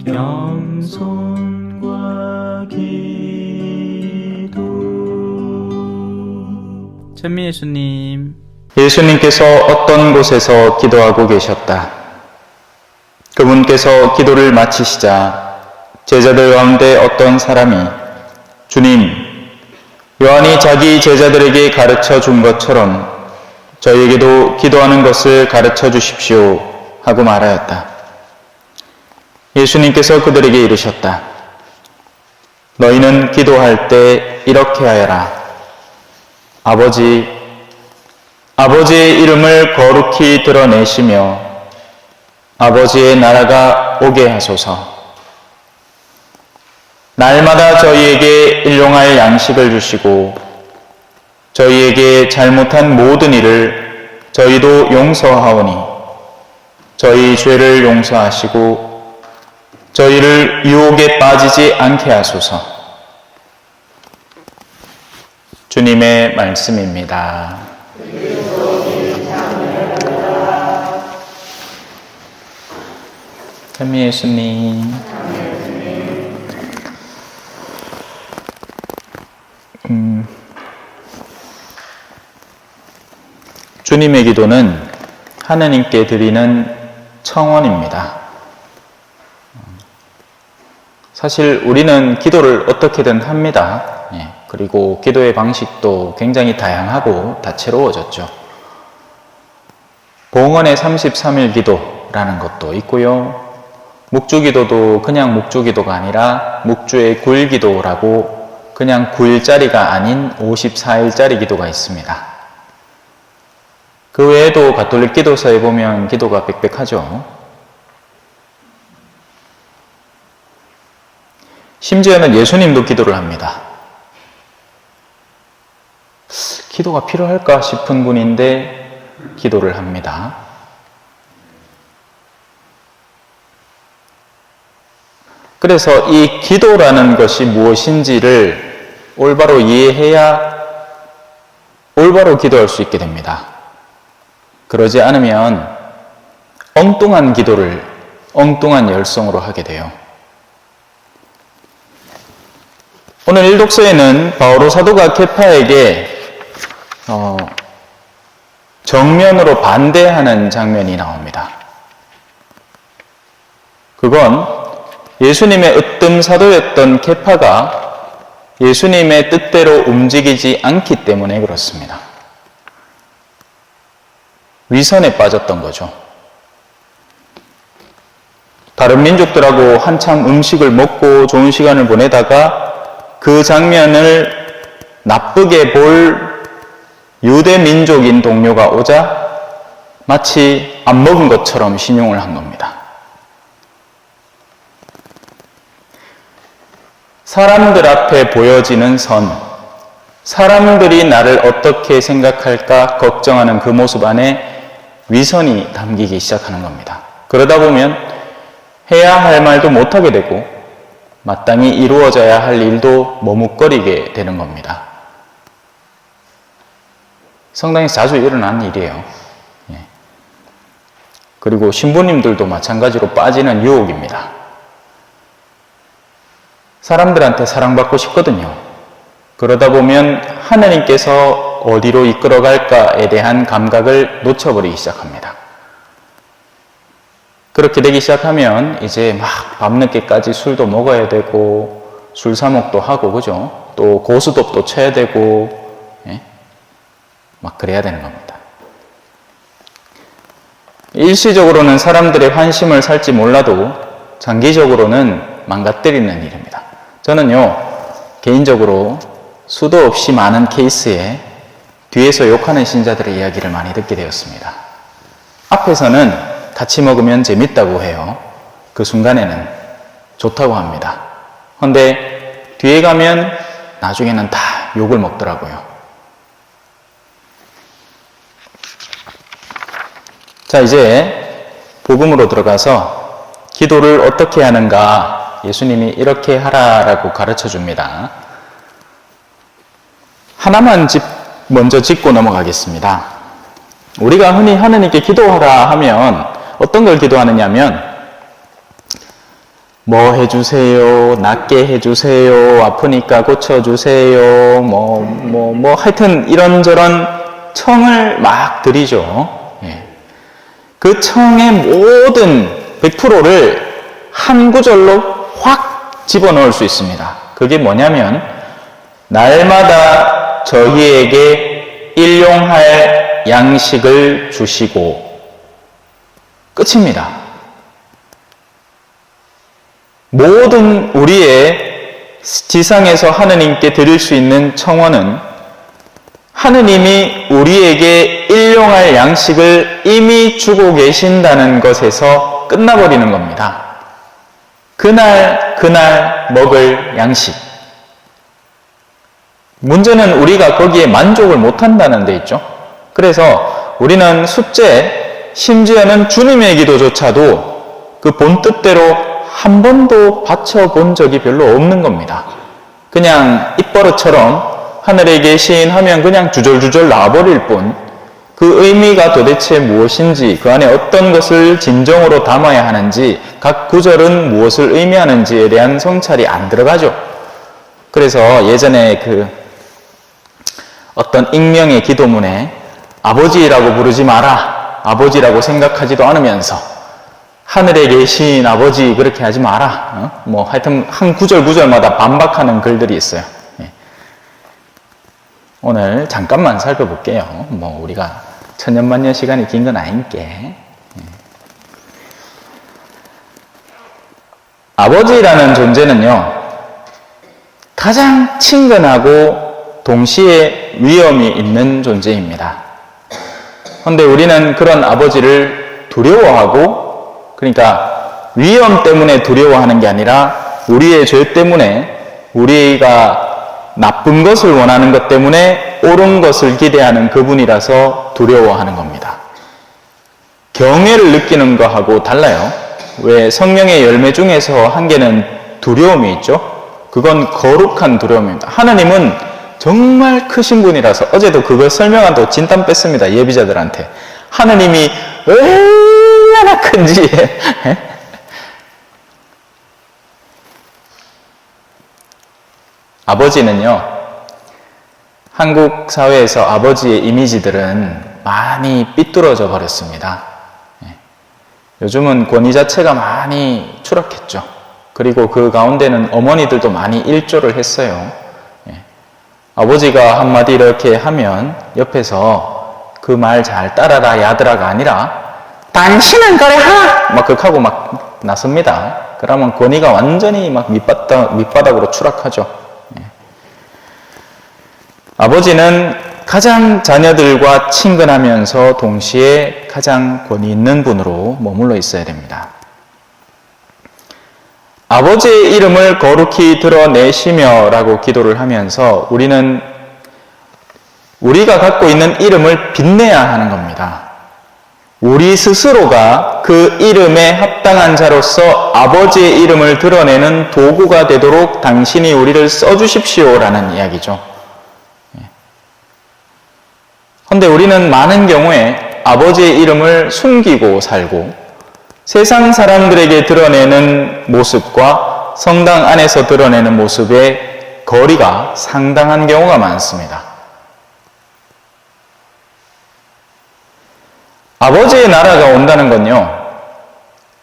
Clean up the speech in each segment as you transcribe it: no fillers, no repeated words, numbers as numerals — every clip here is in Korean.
겸손과 기도. 찬미 예수님. 예수님께서 어떤 곳에서 기도하고 계셨다. 그분께서 기도를 마치시자 제자들 가운데 어떤 사람이 주님, 요한이 자기 제자들에게 가르쳐 준 것처럼 저희에게도 기도하는 것을 가르쳐 주십시오 하고 말하였다. 예수님께서 그들에게 이르셨다. 너희는 기도할 때 이렇게 하여라. 아버지의 이름을 거룩히 드러내시며 아버지의 나라가 오게 하소서. 날마다 저희에게 일용할 양식을 주시고 저희에게 잘못한 모든 일을 저희도 용서하오니 저희 죄를 용서하시고 저희를 유혹에 빠지지 않게 하소서. 주님의 말씀입니다. 찬미 예수님. 주님의 기도는 하나님께 드리는 청원입니다. 사실 우리는 기도를 어떻게든 합니다. 그리고 기도의 방식도 굉장히 다양하고 다채로워졌죠. 봉헌의 33일 기도라는 것도 있고요. 묵주기도도 그냥 묵주기도가 아니라 묵주의 굴기도라고 그냥 9일짜리가 아닌 54일짜리 기도가 있습니다. 그 외에도 가톨릭 기도서에 보면 기도가 빽빽하죠. 심지어는 예수님도 기도를 합니다. 기도가 필요할까 싶은 분인데 기도를 합니다. 그래서 이 기도라는 것이 무엇인지를 올바로 이해해야 올바로 기도할 수 있게 됩니다. 그러지 않으면 엉뚱한 기도를 엉뚱한 열성으로 하게 돼요. 오늘 일독서에는 바오로 사도가 케파에게 정면으로 반대하는 장면이 나옵니다. 그건 예수님의 으뜸 사도였던 케파가 예수님의 뜻대로 움직이지 않기 때문에 그렇습니다. 위선에 빠졌던 거죠. 다른 민족들하고 한참 음식을 먹고 좋은 시간을 보내다가 그 장면을 나쁘게 볼 유대 민족인 동료가 오자 마치 안 먹은 것처럼 신용을 한 겁니다. 사람들 앞에 보여지는 선, 사람들이 나를 어떻게 생각할까 걱정하는 그 모습 안에 위선이 담기기 시작하는 겁니다. 그러다 보면 해야 할 말도 못하게 되고 마땅히 이루어져야 할 일도 머뭇거리게 되는 겁니다. 성당에서 자주 일어나는 일이에요. 그리고 신부님들도 마찬가지로 빠지는 유혹입니다. 사람들한테 사랑받고 싶거든요. 그러다 보면 하나님께서 어디로 이끌어갈까에 대한 감각을 놓쳐버리기 시작합니다. 그렇게 되기 시작하면 이제 막 밤늦게까지 술도 먹어야 되고 술사목도 하고 그죠? 또 고스톱도 쳐야 되고 막 그래야 되는 겁니다. 일시적으로는 사람들의 환심을 살지 몰라도 장기적으로는 망가뜨리는 일입니다. 저는요 개인적으로 수도 없이 많은 케이스에 뒤에서 욕하는 신자들의 이야기를 많이 듣게 되었습니다. 앞에서는 같이 먹으면 재밌다고 해요. 그 순간에는 좋다고 합니다. 그런데 뒤에 가면 나중에는 다 욕을 먹더라고요. 자, 이제 복음으로 들어가서 기도를 어떻게 하는가 예수님이 이렇게 하라라고 가르쳐 줍니다. 하나만 먼저 짚고 넘어가겠습니다. 우리가 흔히 하나님께 기도하라 하면 어떤 걸 기도하느냐면 뭐 해주세요, 낫게 해주세요, 아프니까 고쳐주세요, 하여튼 이런저런 청을 막 드리죠. 예. 그 청의 모든 100%를 한 구절로 확 집어넣을 수 있습니다. 그게 뭐냐면, 날마다 저희에게 일용할 양식을 주시고, 끝입니다. 모든 우리의 지상에서 하느님께 드릴 수 있는 청원은 하느님이 우리에게 일용할 양식을 이미 주고 계신다는 것에서 끝나버리는 겁니다. 그날 먹을 양식. 문제는 우리가 거기에 만족을 못한다는 데 있죠. 그래서 우리는 숫제, 심지어는 주님의 기도조차도 그 본 뜻대로 한 번도 바쳐본 적이 별로 없는 겁니다. 그냥 입버릇처럼 하늘에 계신 하면 그냥 주절주절 나와버릴 뿐, 그 의미가 도대체 무엇인지, 그 안에 어떤 것을 진정으로 담아야 하는지, 각 구절은 무엇을 의미하는지에 대한 성찰이 안 들어가죠. 그래서 예전에 어떤 익명의 기도문에 아버지라고 부르지 마라, 아버지라고 생각하지도 않으면서 하늘에 계신 아버지 그렇게 하지 마라, 하여튼 한 구절마다 반박하는 글들이 있어요. 오늘 잠깐만 살펴볼게요. 우리가 천년만년 시간이 긴 건 아닌게. 아버지라는 존재는요, 가장 친근하고 동시에 위험이 있는 존재입니다. 그런데 우리는 그런 아버지를 두려워하고, 그러니까 위험 때문에 두려워하는 게 아니라 우리의 죄 때문에, 우리가 나쁜 것을 원하는 것 때문에 옳은 것을 기대하는 그분이라서 두려워하는 겁니다. 경외를 느끼는 거하고 달라요. 왜 성령의 열매 중에서 한 개는 두려움이 있죠? 그건 거룩한 두려움입니다. 하나님은 정말 크신 분이라서, 어제도 그걸 설명한다고 진땀 뺐습니다. 예비자들한테. 하나님이 얼마나 큰지. 아버지는요, 한국 사회에서 아버지의 이미지들은 많이 삐뚤어져 버렸습니다. 요즘은 권위 자체가 많이 추락했죠. 그리고 그 가운데는 어머니들도 많이 일조를 했어요. 아버지가 한마디 이렇게 하면 옆에서 그 말 잘 따라라 야들아가 아니라 당신은 그래 하! 막 극하고 막 나섭니다. 그러면 권위가 완전히 막 밑바닥으로 추락하죠. 아버지는 가장 자녀들과 친근하면서 동시에 가장 권위 있는 분으로 머물러 있어야 됩니다. 아버지의 이름을 거룩히 드러내시며 라고 기도를 하면서 우리는 우리가 갖고 있는 이름을 빛내야 하는 겁니다. 우리 스스로가 그 이름에 합당한 자로서 아버지의 이름을 드러내는 도구가 되도록 당신이 우리를 써주십시오 라는 이야기죠. 그런데 우리는 많은 경우에 아버지의 이름을 숨기고 살고 세상 사람들에게 드러내는 모습과 성당 안에서 드러내는 모습의 거리가 상당한 경우가 많습니다. 아버지의 나라가 온다는 건요,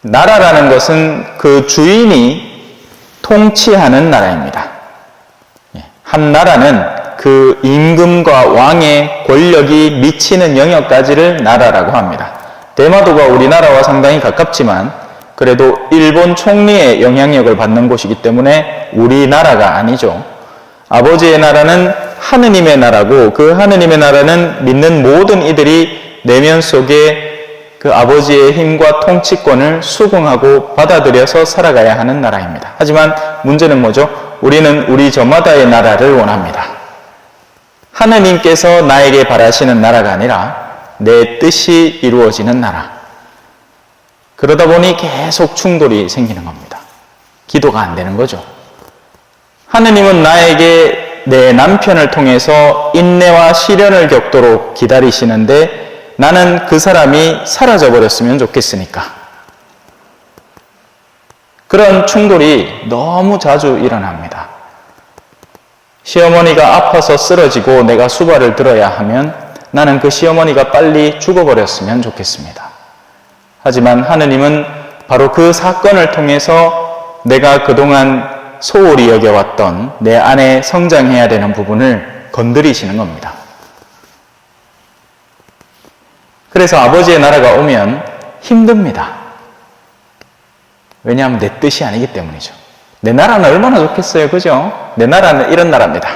나라라는 것은 그 주인이 통치하는 나라입니다. 한 나라는 그 임금과 왕의 권력이 미치는 영역까지를 나라라고 합니다. 대마도가 우리나라와 상당히 가깝지만 그래도 일본 총리의 영향력을 받는 곳이기 때문에 우리나라가 아니죠. 아버지의 나라는 하느님의 나라고, 그 하느님의 나라는 믿는 모든 이들이 내면 속에 그 아버지의 힘과 통치권을 수긍하고 받아들여서 살아가야 하는 나라입니다. 하지만 문제는 뭐죠? 우리는 우리 저마다의 나라를 원합니다. 하느님께서 나에게 바라시는 나라가 아니라 내 뜻이 이루어지는 나라. 그러다 보니 계속 충돌이 생기는 겁니다. 기도가 안 되는 거죠. 하느님은 나에게 내 남편을 통해서 인내와 시련을 겪도록 기다리시는데 나는 그 사람이 사라져 버렸으면 좋겠으니까. 그런 충돌이 너무 자주 일어납니다. 시어머니가 아파서 쓰러지고 내가 수발을 들어야 하면 나는 그 시어머니가 빨리 죽어버렸으면 좋겠습니다. 하지만 하느님은 바로 그 사건을 통해서 내가 그동안 소홀히 여겨왔던 내 안에 성장해야 되는 부분을 건드리시는 겁니다. 그래서 아버지의 나라가 오면 힘듭니다. 왜냐하면 내 뜻이 아니기 때문이죠. 내 나라는 얼마나 좋겠어요, 그죠? 내 나라는 이런 나라입니다.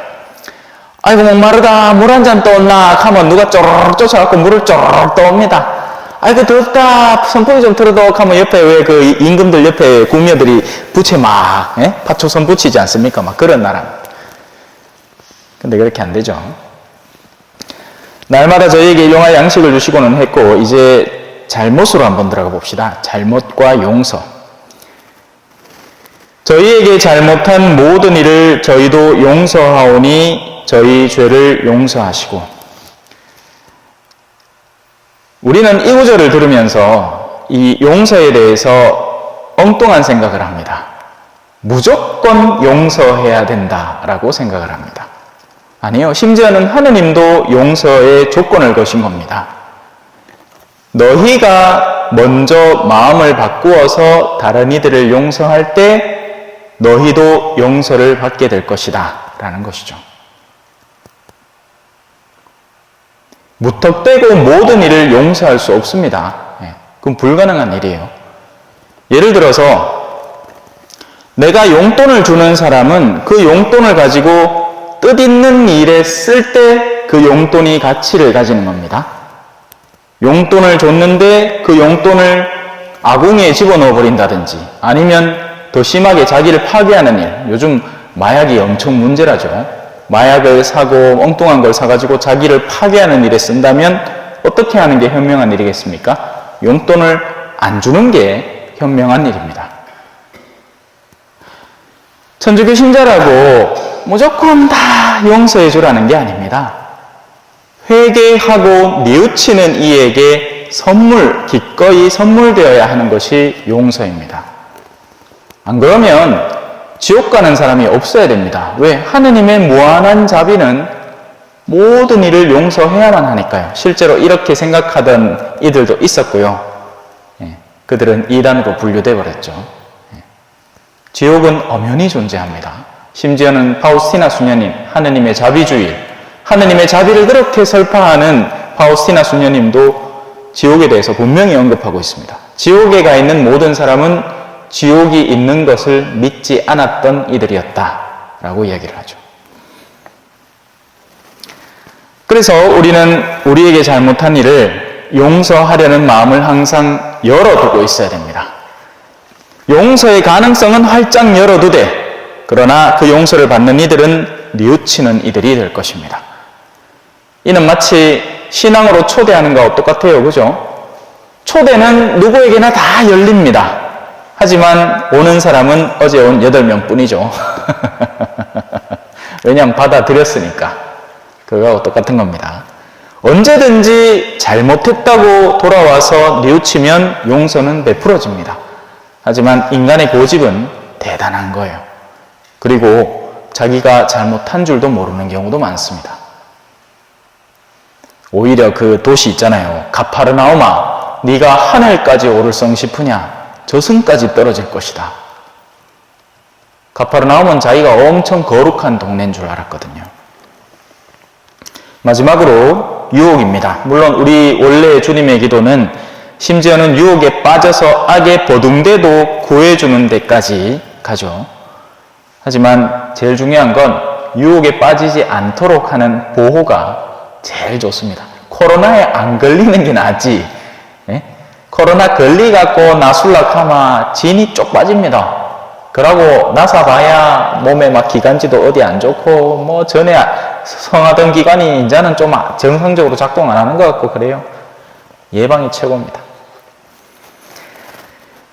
아이고 목마르다, 물 한 잔 떠올라 하면 누가 쪼르륵 쫓아갖고 물을 쪼르륵 떠옵니다. 아이고 덥다, 선풍기 좀 틀어도 하면 옆에 왜 그 임금들 옆에 궁녀들이 부채 막 파초선 붙이지 않습니까? 막 그런 나라. 근데 그렇게 안 되죠. 날마다 저희에게 일용할 양식을 주시고는 했고, 이제 잘못으로 한번 들어가 봅시다. 잘못과 용서. 저희에게 잘못한 모든 일을 저희도 용서하오니 저희 죄를 용서하시고. 우리는 이 구절을 들으면서 이 용서에 대해서 엉뚱한 생각을 합니다. 무조건 용서해야 된다라고 생각을 합니다. 아니요, 심지어는 하느님도 용서의 조건을 거신 겁니다. 너희가 먼저 마음을 바꾸어서 다른 이들을 용서할 때 너희도 용서를 받게 될 것이다 라는 것이죠. 무턱대고 모든 일을 용서할 수 없습니다. 그건 불가능한 일이에요. 예를 들어서 내가 용돈을 주는 사람은 그 용돈을 가지고 뜻있는 일에 쓸 때 그 용돈이 가치를 가지는 겁니다. 용돈을 줬는데 그 용돈을 아궁이에 집어넣어 버린다든지 아니면 더 심하게 자기를 파괴하는 일, 요즘 마약이 엄청 문제라죠. 마약을 사고 엉뚱한 걸 사가지고 자기를 파괴하는 일에 쓴다면 어떻게 하는 게 현명한 일이겠습니까? 용돈을 안 주는 게 현명한 일입니다. 천주교 신자라고 무조건 다 용서해 주라는 게 아닙니다. 회개하고 뉘우치는 이에게 기꺼이 선물되어야 하는 것이 용서입니다. 안 그러면 지옥 가는 사람이 없어야 됩니다. 왜? 하느님의 무한한 자비는 모든 일을 용서해야만 하니까요. 실제로 이렇게 생각하던 이들도 있었고요. 그들은 이단으로 분류돼 버렸죠. 지옥은 엄연히 존재합니다. 심지어는 파우스티나 수녀님, 하느님의 자비주의, 하느님의 자비를 그렇게 설파하는 파우스티나 수녀님도 지옥에 대해서 분명히 언급하고 있습니다. 지옥에 가 있는 모든 사람은 지옥이 있는 것을 믿지 않았던 이들이었다라고 이야기를 하죠. 그래서 우리는 우리에게 잘못한 일을 용서하려는 마음을 항상 열어두고 있어야 됩니다. 용서의 가능성은 활짝 열어두되 그러나 그 용서를 받는 이들은 뉘우치는 이들이 될 것입니다. 이는 마치 신앙으로 초대하는 것과 똑같아요. 그죠? 초대는 누구에게나 다 열립니다. 하지만 오는 사람은 어제 온 8명 뿐이죠. 왜냐하면 받아들였으니까. 그거하고 똑같은 겁니다. 언제든지 잘못했다고 돌아와서 뉘우치면 용서는 베풀어집니다. 하지만 인간의 고집은 대단한 거예요. 그리고 자기가 잘못한 줄도 모르는 경우도 많습니다. 오히려 그 도시 있잖아요. 가파르나우마, 네가 하늘까지 오를성 싶으냐? 저승까지 떨어질 것이다. 가파르나움은 자기가 엄청 거룩한 동네인 줄 알았거든요. 마지막으로 유혹입니다. 물론 우리 원래 주님의 기도는 심지어는 유혹에 빠져서 악에 버둥대도 구해주는 데까지 가죠. 하지만 제일 중요한 건 유혹에 빠지지 않도록 하는 보호가 제일 좋습니다. 코로나에 안 걸리는 게 낫지. 코로나 걸리갖고 나술락하면 진이 쪽 빠집니다. 그러고 나사봐야 몸에 막 기관지도 어디 안 좋고 뭐 전에 성하던 기관이 이제는 좀 정상적으로 작동 안 하는 것 같고 그래요. 예방이 최고입니다.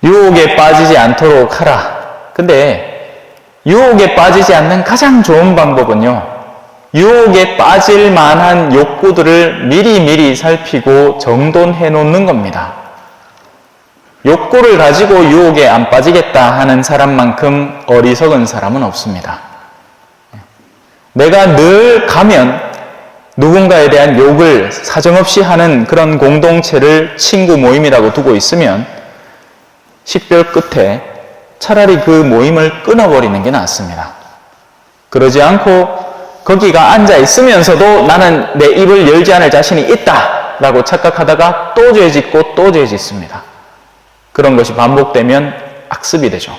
유혹에 빠지지 않도록 하라. 근데 유혹에 빠지지 않는 가장 좋은 방법은요, 유혹에 빠질 만한 욕구들을 미리미리 살피고 정돈해 놓는 겁니다. 욕구를 가지고 유혹에 안 빠지겠다 하는 사람만큼 어리석은 사람은 없습니다. 내가 늘 가면 누군가에 대한 욕을 사정없이 하는 그런 공동체를 친구 모임이라고 두고 있으면 식별 끝에 차라리 그 모임을 끊어버리는 게 낫습니다. 그러지 않고 거기가 앉아 있으면서도 나는 내 입을 열지 않을 자신이 있다라고 착각하다가 또 죄 짓고 또 죄 짓습니다. 그런 것이 반복되면 악습이 되죠.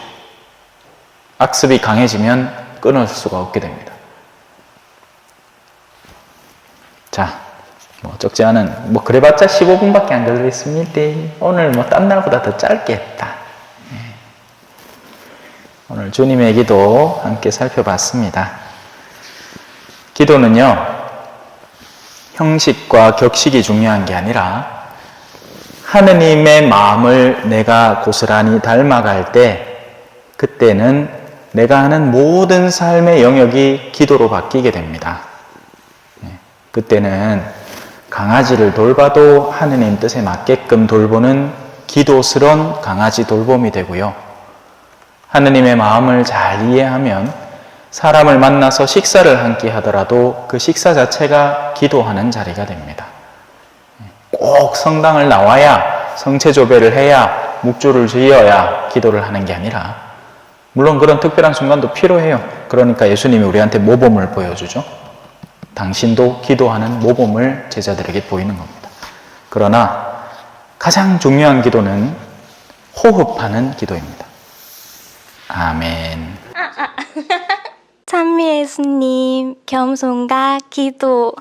악습이 강해지면 끊을 수가 없게 됩니다. 자, 적지 않은, 그래봤자 15분밖에 안 걸렸습니다. 오늘 딴 날보다 더 짧게 했다. 오늘 주님의 기도 함께 살펴봤습니다. 기도는요, 형식과 격식이 중요한 게 아니라 하느님의 마음을 내가 고스란히 닮아갈 때 그때는 내가 하는 모든 삶의 영역이 기도로 바뀌게 됩니다. 그때는 강아지를 돌봐도 하느님 뜻에 맞게끔 돌보는 기도스러운 강아지 돌봄이 되고요. 하느님의 마음을 잘 이해하면 사람을 만나서 식사를 함께 하더라도 그 식사 자체가 기도하는 자리가 됩니다. 꼭 성당을 나와야 성체조배를 해야 묵주를 지어야 기도를 하는 게 아니라 물론 그런 특별한 순간도 필요해요. 그러니까 예수님이 우리한테 모범을 보여주죠. 당신도 기도하는 모범을 제자들에게 보이는 겁니다. 그러나 가장 중요한 기도는 호흡하는 기도입니다. 아멘. 찬미 예수님, 겸손과 기도.